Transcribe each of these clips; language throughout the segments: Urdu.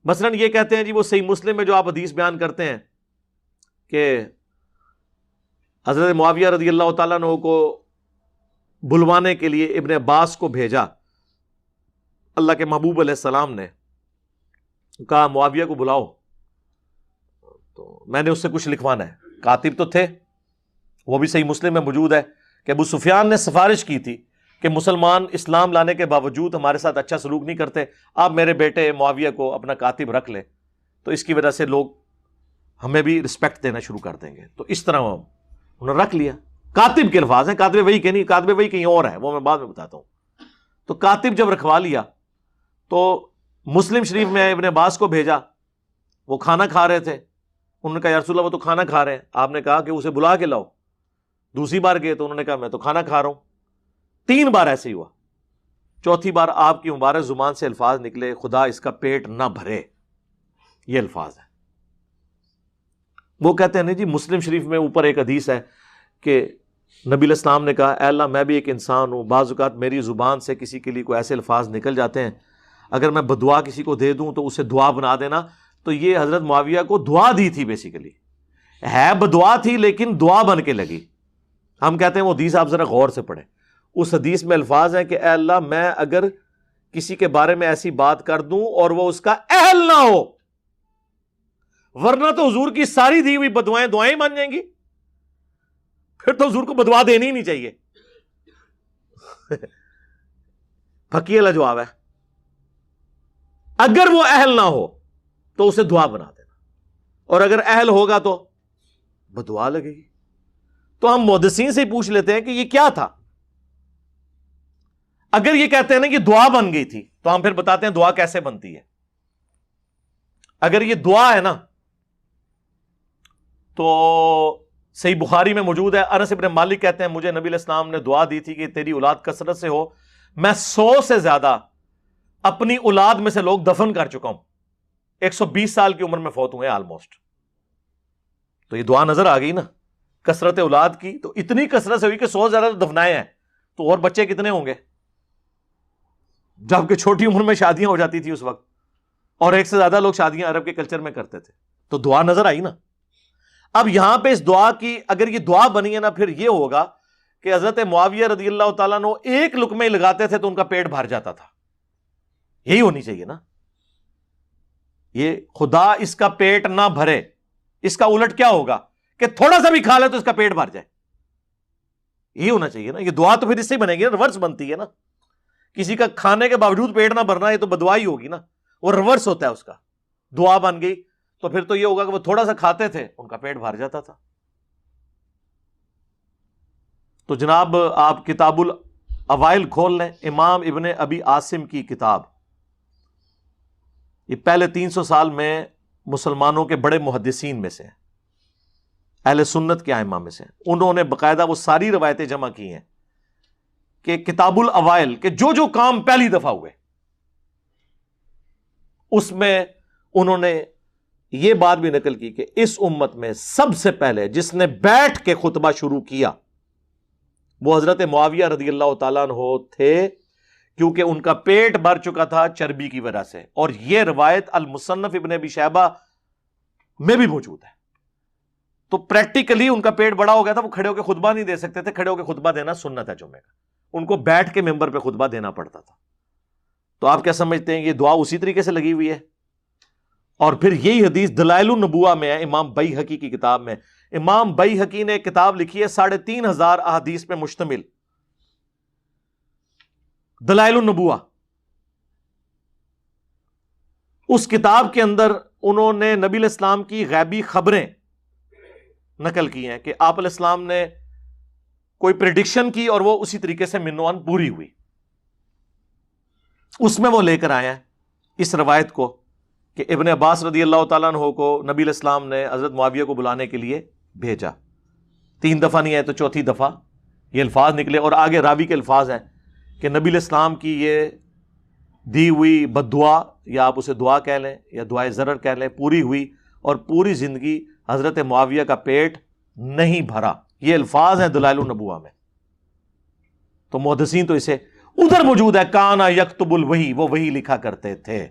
مثلاً یہ کہتے ہیں جی وہ صحیح مسلم میں جو آپ حدیث بیان کرتے ہیں کہ حضرت معاویہ رضی اللہ تعالیٰ عنہ کو بلوانے کے لیے ابن عباس کو بھیجا اللہ کے محبوب علیہ السلام نے، کہا معاویہ کو بلاؤ، تو میں نے اس سے کچھ لکھوانا ہے۔ کاتب تو تھے، وہ بھی صحیح مسلم میں موجود ہے کہ ابو سفیان نے سفارش کی تھی کہ مسلمان اسلام لانے کے باوجود ہمارے ساتھ اچھا سلوک نہیں کرتے، آپ میرے بیٹے معاویہ کو اپنا کاتب رکھ لیں، تو اس کی وجہ سے لوگ ہمیں بھی رسپیکٹ دینا شروع کر دیں گے۔ تو اس طرح انہوں نے رکھ لیا۔ کاتب کے الفاظ ہیں، کاتب وہی کہ نہیں، کاتب وہی کہیں اور ہے، وہ میں بعد میں بتاتا ہوں۔ تو کاتب جب رکھوا لیا تو مسلم شریف میں ابن عباس کو بھیجا، وہ کھانا کھا رہے تھے، انہوں نے کہا یا رسول اللہ وہ تو کھانا کھا رہے ہیں، آپ نے کہا کہ اسے بلا کے لاؤ۔ دوسری بار گئے تو انہوں نے کہا میں تو کھانا کھا رہا ہوں۔ 3 بار ایسے ہی ہوا۔ چوتھی بار آپ کی مبارک زبان سے الفاظ نکلے، خدا اس کا پیٹ نہ بھرے، یہ الفاظ ہیں۔ وہ کہتے ہیں نہیں جی مسلم شریف میں اوپر ایک حدیث ہے کہ نبی علیہ السلام نے کہا اے اللہ میں بھی ایک انسان ہوں، بعض اوقات میری زبان سے کسی کے لیے کوئی ایسے الفاظ نکل جاتے ہیں، اگر میں بدعا کسی کو دے دوں تو اسے دعا بنا دینا۔ تو یہ حضرت معاویہ کو دعا دی تھی، بیسیکلی ہے بدعا تھی لیکن دعا بن کے لگی۔ ہم کہتے ہیں وہ حدیث آپ ذرا غور سے پڑھیں، اس حدیث میں الفاظ ہیں کہ اے اللہ میں اگر کسی کے بارے میں ایسی بات کر دوں اور وہ اس کا اہل نہ ہو، ورنہ تو حضور کی ساری دی ہوئی بدوائیں دعائیں مان جائیں گی، پھر تو حضور کو بدوا دینی ہی نہیں چاہیے۔ پھکی والا جواب ہے، اگر وہ اہل نہ ہو تو اسے دعا بنا دینا، اور اگر اہل ہوگا تو بدعا لگے گی۔ تو ہم محدثین سے ہی پوچھ لیتے ہیں کہ یہ کیا تھا۔ اگر یہ کہتے ہیں نا کہ دعا بن گئی تھی تو ہم پھر بتاتے ہیں دعا کیسے بنتی ہے۔ اگر یہ دعا ہے نا تو صحیح بخاری میں موجود ہے، انس ابن مالک کہتے ہیں مجھے نبی علیہ السلام نے دعا دی تھی کہ تیری اولاد کثرت سے ہو، میں 100 سے زیادہ اپنی اولاد میں سے لوگ دفن کر چکا ہوں، 120 سال کی عمر میں فوت ہوئے آلموسٹ۔ تو یہ دعا نظر آ گئی نا کثرت اولاد کی، تو اتنی کثرت سے ہوئی کہ 100 زیادہ دفنائے ہیں، تو اور بچے کتنے ہوں گے، جبکہ چھوٹی عمر میں شادیاں ہو جاتی تھی اس وقت، اور 1 سے زیادہ لوگ شادیاں عرب کے کلچر میں کرتے تھے۔ تو دعا نظر آئی نا۔ اب یہاں پہ اس دعا کی اگر یہ دعا بنی ہے نا، پھر یہ ہوگا کہ حضرت معاویہ رضی اللہ تعالیٰ عنہ ایک لقمے ہی لگاتے تھے تو ان کا پیٹ بھر جاتا تھا، یہی ہونی چاہیے نا۔ یہ خدا اس کا پیٹ نہ بھرے، اس کا الٹ کیا ہوگا کہ تھوڑا سا بھی کھا لے تو اس کا پیٹ بھر جائے، یہی ہونا چاہیے نا۔ یہ دعا تو پھر اس سے ہی بنے گی نا، ریورس بنتی ہے نا۔ کسی کا کھانے کے باوجود پیٹ نہ بھرنا، یہ تو بدعا ہی ہوگی نا، وہ ریورس ہوتا ہے اس کا۔ دعا بن گئی تو پھر تو یہ ہوگا کہ وہ تھوڑا سا کھاتے تھے ان کا پیٹ بھر جاتا تھا۔ تو جناب آپ کتاب الاوائل کھول لیں، امام ابن ابی عاصم کی کتاب، یہ پہلے 300 سال میں مسلمانوں کے بڑے محدثین میں سے ہیں، اہل سنت کے ائمہ میں سے ہیں۔ انہوں نے باقاعدہ وہ ساری روایتیں جمع کی ہیں کہ کتاب الاوائل کے جو جو کام پہلی دفعہ ہوئے اس میں انہوں نے یہ بات بھی نقل کی کہ اس امت میں سب سے پہلے جس نے بیٹھ کے خطبہ شروع کیا وہ حضرت معاویہ رضی اللہ تعالیٰ عنہ تھے، کیونکہ ان کا پیٹ بھر چکا تھا چربی کی وجہ سے، اور یہ روایت المصنف ابن ابی شیبہ میں بھی موجود ہے۔ تو پریکٹیکلی ان کا پیٹ بڑا ہو گیا تھا، وہ کھڑے ہو کے خطبہ نہیں دے سکتے تھے، کھڑے ہو کے خطبہ دینا سنت ہے جمعے کا، ان کو بیٹھ کے ممبر پہ خطبہ دینا پڑتا تھا۔ تو آپ کیا سمجھتے ہیں یہ دعا اسی طریقے سے لگی ہوئی ہے؟ اور پھر یہی حدیث دلائل النبوہ میں ہے، امام بیہقی کی کتاب میں۔ امام بیہقی نے ایک کتاب لکھی ہے 3500 احادیث پہ مشتمل، دلائل النبوہ۔ اس کتاب کے اندر انہوں نے نبی علیہ السلام کی غیبی خبریں نقل کی ہیں کہ آپ علیہ السلام نے کوئی پریڈکشن کی اور وہ اسی طریقے سے منوان پوری ہوئی۔ اس میں وہ لے کر آئے ہیں اس روایت کو کہ ابن عباس رضی اللہ تعالیٰ عنہ کو نبی علیہ السلام نے حضرت معاویہ کو بلانے کے لیے بھیجا، 3 دفعہ نہیں ہے تو 4تھی دفعہ یہ الفاظ نکلے، اور آگے راوی کے الفاظ ہیں کہ نبی علیہ السلام کی یہ دی ہوئی بد دعا، یا آپ اسے دعا کہہ لیں یا دعائے ضرر کہہ لیں، پوری ہوئی، اور پوری زندگی حضرت معاویہ کا پیٹ نہیں بھرا۔ یہ الفاظ ہیں دلائل النبوہ میں۔ تو محدثین تو اسے ادھر موجود ہے، کانا یکتب الوحی، وہ وحی لکھا کرتے تھے۔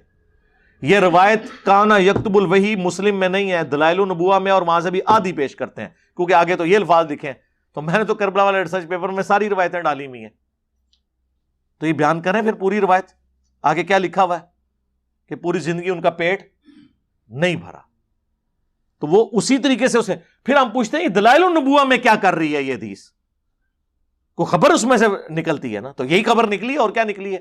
یہ روایت کانا یکتب الوحی مسلم میں نہیں ہے، دلائل النبوہ میں اور وہاں سے بھی آدھی پیش کرتے ہیں، کیونکہ آگے تو یہ الفاظ لکھے ہیں. تو میں نے تو کربلا والے ریسرچ پیپر میں ساری روایتیں ڈالی ہوئی ہیں. تو یہ بیان کریں پھر پوری روایت آگے کیا لکھا ہوا ہے کہ پوری زندگی ان کا پیٹ نہیں بھرا. تو وہ اسی طریقے سے اسے پھر ہم پوچھتے ہیں دلائل النبوہ میں کیا کر رہی ہے یہ حدیث؟ کوئی خبر اس میں سے نکلتی ہے نا، تو یہی خبر نکلی ہے اور کیا نکلی ہے.